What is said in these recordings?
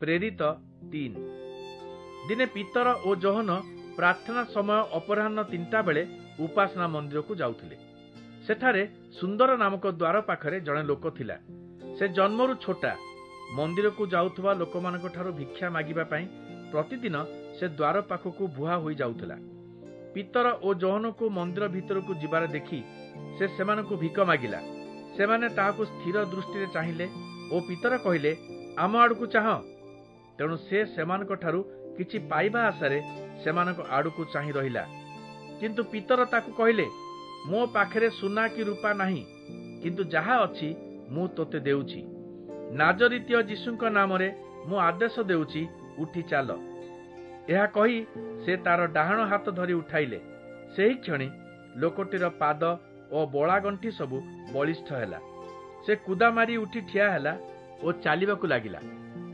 प्रेरित 3। दिने पीतर और जोहन प्रार्थना समय अपराह्न 3टा बेले उपासना मंदिर को जाउथिले। सेठारे सुंदर नामक द्वार पाखरे जड़े लोक थिला। से जन्मरु छोटा मंदिर को जाउथवा लोक मानक ठारो भिक्षा मागिबा पई प्रतिदिन से द्वार पाखकु बुहा होई जाउथला। पीतर और जोहन को मंदिर भीतर को जिबार देखि से सेमानकु भिक मागिला। सेमाने ताहाकु स्थिर दृष्टि चाहिए और पीतर कहिले आम आड़कू चाह। तेणु से सेमानक ठारू किछि पाइबा आशारे सेमानक आड़कू चाहि रहिला। किंतु पीतर ताकू कहिले मो पाखरे सुना कि रूपा नाही, किंतु जहा अछि मु तोते देउछि। नाजरीतीय जीशुंक नाम रे मु आदेश देउछि, उठी चाल। यह कही से तार डाहाण हाथ धरी उठाइले। सेही क्षणी लोकटीर पाद और बड़ागंठी सबु बलिष्ठ हैला। से कुदा मारी उठी ठिया हैला और चालिबाकू लागिला।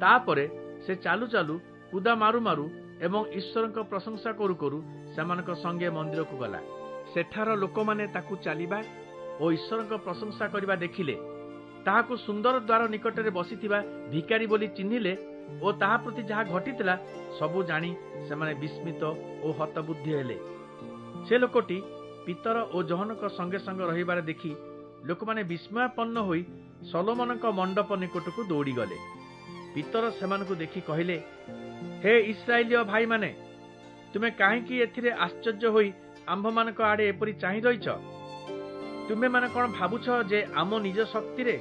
तापरे से चालू चालू कुदा मारू मारू एवं ईश्वरक प्रशंसा करू करू सेमानक संगे मंदिर को गला। सेठार लोक माने ताकू चालिबा और ईश्वरक प्रशंसा करिबा देखिले। ताहाकू सुंदर द्वार निकटरे बसिथिबा भिकारी बोली चिन्हिले और ताहा प्रति जहा घटितला सबू जानी सेमाने विस्मित और हतबुद्धि हेले। से लोकटी पीतर और जोहनक संगे संग रहिबार देखि लोक माने विस्मयापन्न होई सलोमनक मंडप निकट को दौड़ी गले। पीतर सेमानकु देखि कहिले, हे इस्राएलीय भाई माने, तुमे काहेकि एथिरे आश्चर्य होई आंभ मानक आड़े एपरि चाहि रहिछ? तुमे माने कोन भाबुछ जे आम निज शक्ति रे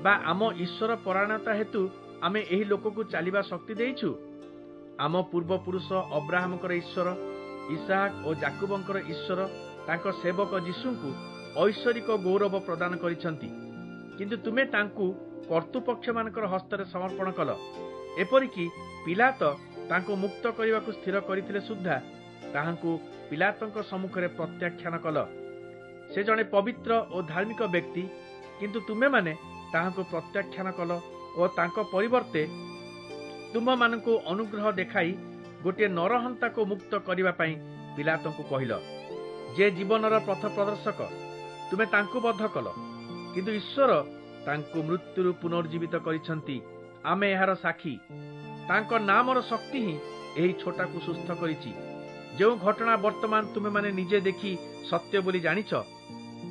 बा आम ईश्वर परायणता हेतु आमे एही लोककु चालिबा शक्ति देइछु? आम पूर्वपुरुष अब्राहमकर ईश्वर, इसहाक और जाकुबंकर ईश्वर तांको सेवक जीशुंकु ऐश्वरिक गौरव प्रदान करिसंती। किंतु तुमे तांकु कर्तृपक्ष मानकर हस्तरे समर्पण कल। एपरिकी पिलात तांको मुक्त करने स्थिर करथिले सुद्धा ताहांकु पिलातंक सम्मुखरे प्रत्याख्यान कल। से जड़े पवित्र और धार्मिक व्यक्ति, किंतु तुमे माने ताहांकु प्रत्याख्यान कल और तांको परिवर्ते तुम मानकु अनुग्रह देखाई गोटे नरहंता को मुक्त करने पाई पिलातंकु कहिल। जे जीवनर पथ प्रदर्शक तुमे तांकु बद्ध कल, किंतु ईश्वर तांकु मृत्युरु पुनर्जीवित करिसंती। आमे एहार साक्षी। तांको नामर शक्ति ही एही छोटा को सुस्थ करिछि। जो घटना वर्तमान तुमे माने निजे देखि सत्य बोली जानिछ,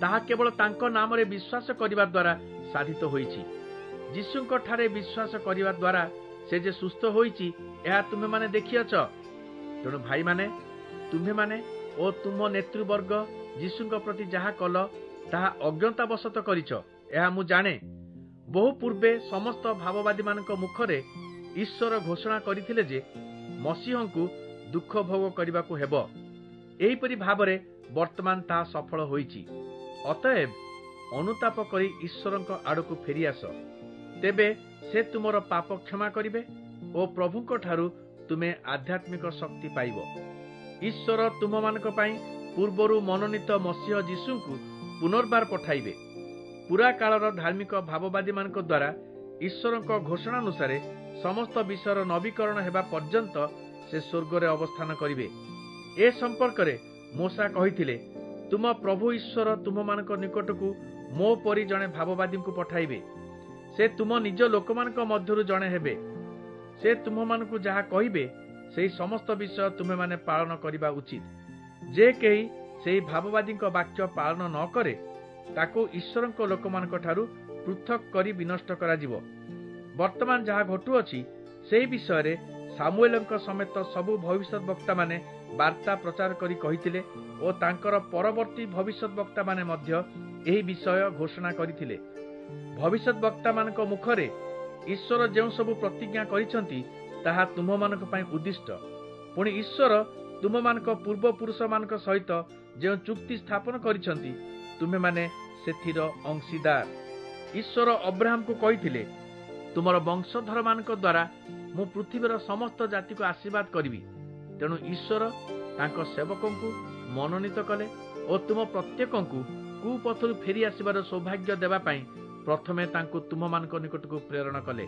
ताहा केवल तांको नाम रे विश्वास करिबा द्वारा साधित होईछि। जीशुंक ठारे विश्वास करिबा द्वारा से जे सुस्थ होईछि एहा तुमे माने देखियछ। तेणु भाई माने, तुमे माने ओ तुम नेतृवर्ग जीशुंक प्रति जहा कल ताहा अज्ञतावशत करिछ, एहा मु जाने। बहु पूर्वे समस्त भाववादी मानक मुखरे ईश्वर घोषणा करथिले जे मसीहंकु दुख भोग करबाकू हेबो। एहीपरि भावरे वर्तमान ताहा सफल होईछि। अतएव अनुताप करी ईश्वरंक आड़कू फेरी आस। तेबे से तुमर पाप क्षमा करिवे और प्रभुंक ठारू तुमे आध्यात्मिक शक्ति पाइबो। ईश्वर तुम मानक पई पूर्वरु मनोनीत मसीह जीशुंकु पुनर्बार पठाइबे। पूरा कालर धार्मिक भाववादी मानक द्वारा ईश्वरंक घोषणा अनुसारे समस्त विषयर नवीकरण हेबा पर्यंत से स्वर्ग रे अवस्थान करिवे। ए संपर्क रे मूसा कहिथिले, तुम प्रभु ईश्वर तुम मानक निकटकू मो परी जणे भाववादी को पठाइबे। से तुम निज लोकमानक मध्यरु जणे हेबे। से तुम मानकू जहा कहिबे सेही समस्त विषय तुमे माने पालन करिबा उचित। जे केही सेही भाववादी वाक्य पालन न करे ताको ईश्वरंक लोकमानक ठारू पृथक करी विनष्ट करा जिवो। वर्तमान जहा घटु अछि सेही विषय रे सामुएलंक समेत सबु भविष्यत वक्ता माने वार्ता प्रचार करी कहिथिले और तांकर परवर्ती भविष्यत वक्ता माने मध्य एही विषय घोषणा करिथिले। भविष्यत वक्ता मानक मुखरे ईश्वर जेउ सबु प्रतिज्ञा करिसंती ताहा तुम मानक पई उद्दिष्ट। पुणी ईश्वर तुम मानक पूर्व पुरुष मानक सहित जेउ चुक्ति स्थापन करिसंती तुमे माने सेथिर अंशीदार। ईश्वर अब्राहम को कहिथिले, तुमर वंशधर मानक द्वारा मु पृथ्वीर समस्त जाति को आशीर्वाद करिवि। तेणु ईश्वर तांको सेवकंकु मनोनीत कले और तुम प्रत्येकंकु कुपथरु फेरी आसिबार सौभाग्य देबा पई प्रथमे तांको तुम मानक निकटकू प्रेरण कले।